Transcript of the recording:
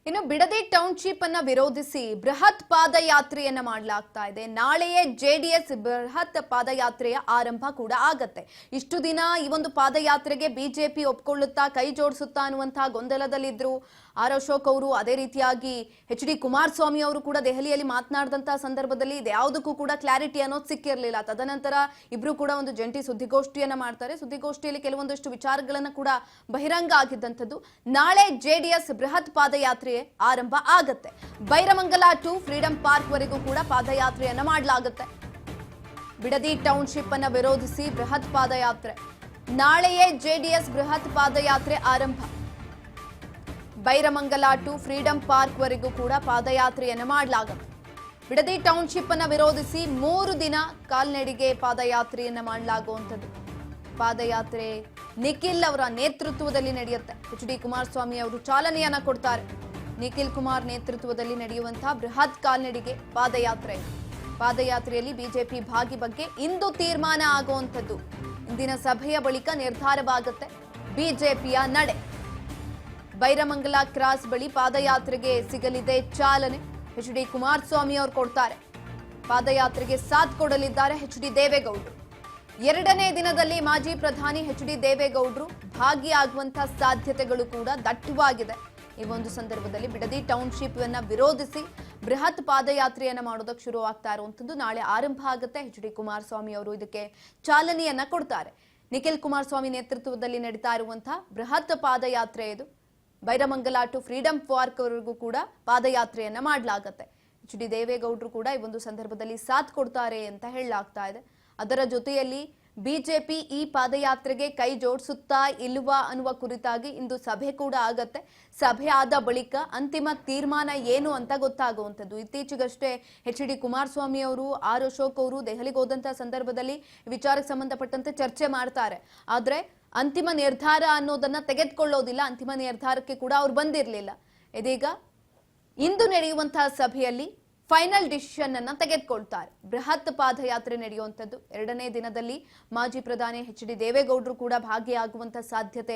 ಇನ್ನು ಬಿಡದಿ ಟೌನ್ಶಿಪ್ ಅನ್ನ ವಿರೋಧಿಸಿ ಬೃಹತ್ ಪಾದಯಾತ್ರೆಯನ್ನ ಮಾಡಲಾಗ್ತಾ ಇದೆ. ನಾಳೆಯೇ ಜೆಡಿಎಸ್ ಬೃಹತ್ ಪಾದಯಾತ್ರೆಯ ಆರಂಭ ಕೂಡ ಆಗತ್ತೆ. ಇಷ್ಟು ದಿನ ಈ ಒಂದು ಪಾದಯಾತ್ರೆಗೆ ಬಿಜೆಪಿ ಒಪ್ಕೊಳ್ಳುತ್ತಾ ಕೈ ಜೋಡಿಸುತ್ತಾ ಅನ್ನುವಂತಹ ಗೊಂದಲದಲ್ಲಿದ್ರು ಆರ್ ಅಶೋಕ್ ಅವರು. ಅದೇ ರೀತಿಯಾಗಿ ಎಚ್ ಡಿ ಕುಮಾರಸ್ವಾಮಿ ಅವರು ಕೂಡ ದೆಹಲಿಯಲ್ಲಿ ಮಾತನಾಡಿದಂತಹ ಸಂದರ್ಭದಲ್ಲಿ ಯಾವುದಕ್ಕೂ ಕೂಡ ಕ್ಲಾರಿಟಿ ಅನ್ನೋದು ಸಿಕ್ಕಿರಲಿಲ್ಲ. ತದನಂತರ ಇಬ್ರು ಕೂಡ ಒಂದು ಜಂಟಿ ಸುದ್ದಿಗೋಷ್ಠಿಯನ್ನ ಮಾಡ್ತಾರೆ. ಸುದ್ದಿಗೋಷ್ಠಿಯಲ್ಲಿ ಕೆಲವೊಂದಷ್ಟು ವಿಚಾರಗಳನ್ನ ಕೂಡ ಬಹಿರಂಗ ಆಗಿದ್ದಂಥದ್ದು. ನಾಳೆ ಜೆಡಿಎಸ್ ಬೃಹತ್ ಪಾದಯಾತ್ರೆ ಆರಂಭ ಆಗತ್ತೆ. ಬೈರಮಂಗಲ ಟು ಫ್ರೀಡಂ ಪಾರ್ಕ್ ವರೆಗೂ ಕೂಡ ಪಾದಯಾತ್ರೆಯನ್ನ ಮಾಡಲಾಗುತ್ತೆ. ಬಿಡದಿ ಟೌನ್ಶಿಪ್ ಅನ್ನ ವಿರೋಧಿಸಿ ಬೃಹತ್ ಪಾದಯಾತ್ರೆ. ನಾಳೆಯೇ ಜೆಡಿಎಸ್ ಬೃಹತ್ ಪಾದಯಾತ್ರೆ ಆರಂಭ. ಬೈರಮಂಗಲ ಟು ಫ್ರೀಡಂ ಪಾರ್ಕ್ ವರೆಗೂ ಕೂಡ ಪಾದಯಾತ್ರೆಯನ್ನ ಮಾಡಲಾಗುತ್ತೆ. ಬಿಡದಿ ಟೌನ್ಶಿಪ್ ಅನ್ನ ವಿರೋಧಿಸಿ 3 ದಿನ ಕಾಲ್ನಡಿಗೆ ಪಾದಯಾತ್ರೆಯನ್ನ ಮಾಡಲಾಗುವಂಥದ್ದು. ಪಾದಯಾತ್ರೆ ನಿಖಿಲ್ ಅವರ ನೇತೃತ್ವದಲ್ಲಿ ನಡೆಯುತ್ತೆ. ಎಚ್ ಡಿ ಕುಮಾರಸ್ವಾಮಿ ಅವರು ಚಾಲನೆಯನ್ನ ಕೊಡ್ತಾರೆ. ನಿಖಿಲ್ ಕುಮಾರ್ ನೇತೃತ್ವದಲ್ಲಿ ನಡೆಯುವಂತಹ ಬೃಹತ್ ಕಾಲ್ನಡಿಗೆ ಪಾದಯಾತ್ರೆ. ಪಾದಯಾತ್ರೆಯಲ್ಲಿ ಬಿಜೆಪಿ ಭಾಗಿ ಬಗ್ಗೆ ಇಂದು ತೀರ್ಮಾನ ಆಗುವಂಥದ್ದು. ಇಂದಿನ ಸಭೆಯ ಬಳಿಕ ನಿರ್ಧಾರವಾಗುತ್ತೆ ಬಿಜೆಪಿಯ ನಡೆ. ಬೈರಮಂಗಲ ಕ್ರಾಸ್ ಬಳಿ ಪಾದಯಾತ್ರೆಗೆ ಸಿಗಲಿದೆ ಚಾಲನೆ. ಎಚ್ ಡಿ ಕುಮಾರಸ್ವಾಮಿ ಅವರು ಕೊಡ್ತಾರೆ. ಪಾದಯಾತ್ರೆಗೆ ಸಾಥ್ ಕೊಡಲಿದ್ದಾರೆ ಎಚ್ ಡಿ ದೇವೇಗೌಡರು. 2ನೇ ದಿನದಲ್ಲಿ ಮಾಜಿ ಪ್ರಧಾನಿ ಎಚ್ ಡಿ ದೇವೇಗೌಡರು ಭಾಗಿಯಾಗುವಂತಹ ಸಾಧ್ಯತೆಗಳು ಕೂಡ ದಟ್ಟವಾಗಿದೆ. ಈ ಒಂದು ಸಂದರ್ಭದಲ್ಲಿ ಬಿಡದಿ ಟೌನ್ಶಿಪ್ ಅನ್ನ ವಿರೋಧಿಸಿ ಬೃಹತ್ ಪಾದಯಾತ್ರೆಯನ್ನ ಮಾಡೋದಕ್ಕೆ ಶುರುವಾಗ್ತಾ ಇರುವಂತದ್ದು ನಾಳೆ ಆರಂಭ ಆಗುತ್ತೆ. ಎಚ್ ಡಿ ಕುಮಾರಸ್ವಾಮಿ ಅವರು ಇದಕ್ಕೆ ಚಾಲನೆಯನ್ನ ಕೊಡ್ತಾರೆ. ನಿಖಿಲ್ ಕುಮಾರಸ್ವಾಮಿ ನೇತೃತ್ವದಲ್ಲಿ ನಡೀತಾ ಇರುವಂತಹ ಬೃಹತ್ ಪಾದಯಾತ್ರೆ ಇದು. ಬೈರಮಂಗಲ ಟು ಫ್ರೀಡಂ ಪಾರ್ಕ್ ವರೆಗೂ ಕೂಡ ಪಾದಯಾತ್ರೆಯನ್ನ ಮಾಡಲಾಗುತ್ತೆ. ಎಚ್ ಡಿ ದೇವೇಗೌಡರು ಕೂಡ ಈ ಒಂದು ಸಂದರ್ಭದಲ್ಲಿ ಸಾಥ್ ಕೊಡ್ತಾರೆ ಅಂತ ಹೇಳಲಾಗ್ತಾ ಇದೆ. ಅದರ ಜೊತೆಯಲ್ಲಿ ಬಿಜೆಪಿ ಈ ಪಾದಯಾತ್ರೆಗೆ ಕೈ ಜೋಡಿಸುತ್ತಾ ಇಲ್ವಾ ಅನ್ನುವ ಕುರಿತಾಗಿ ಇಂದು ಸಭೆ ಕೂಡ ಆಗತ್ತೆ. ಸಭೆ ಆದ ಬಳಿಕ ಅಂತಿಮ ತೀರ್ಮಾನ ಏನು ಅಂತ ಗೊತ್ತಾಗುವಂಥದ್ದು. ಇತ್ತೀಚೆಗಷ್ಟೇ ಎಚ್ ಡಿ ಕುಮಾರಸ್ವಾಮಿ ಅವರು ಆರ್ ಅಶೋಕ್ ಅವರು ದೆಹಲಿಗೆ ಹೋದಂತಹ ಸಂದರ್ಭದಲ್ಲಿ ವಿಚಾರಕ್ಕೆ ಸಂಬಂಧಪಟ್ಟಂತೆ ಚರ್ಚೆ ಮಾಡ್ತಾರೆ. ಆದ್ರೆ ಅಂತಿಮ ನಿರ್ಧಾರ ಅನ್ನೋದನ್ನ ತೆಗೆದುಕೊಳ್ಳೋದಿಲ್ಲ. ಅಂತಿಮ ನಿರ್ಧಾರಕ್ಕೆ ಕೂಡ ಅವ್ರು ಬಂದಿರಲಿಲ್ಲ. ಇದೀಗ ಇಂದು ನಡೆಯುವಂತಹ ಸಭೆಯಲ್ಲಿ ಫೈನಲ್ ಡಿಸಿಷನ್ ಅನ್ನ ತೆಗೆದುಕೊಳ್ತಾರೆ. ಬೃಹತ್ ಪಾದಯಾತ್ರೆ ನಡೆಯುವಂಥದ್ದು. 2ನೇ ದಿನದಲ್ಲಿ ಮಾಜಿ ಪ್ರಧಾನಿ ಎಚ್ ಡಿ ದೇವೇಗೌಡರು ಕೂಡ ಭಾಗಿಯಾಗುವಂತಹ ಸಾಧ್ಯತೆ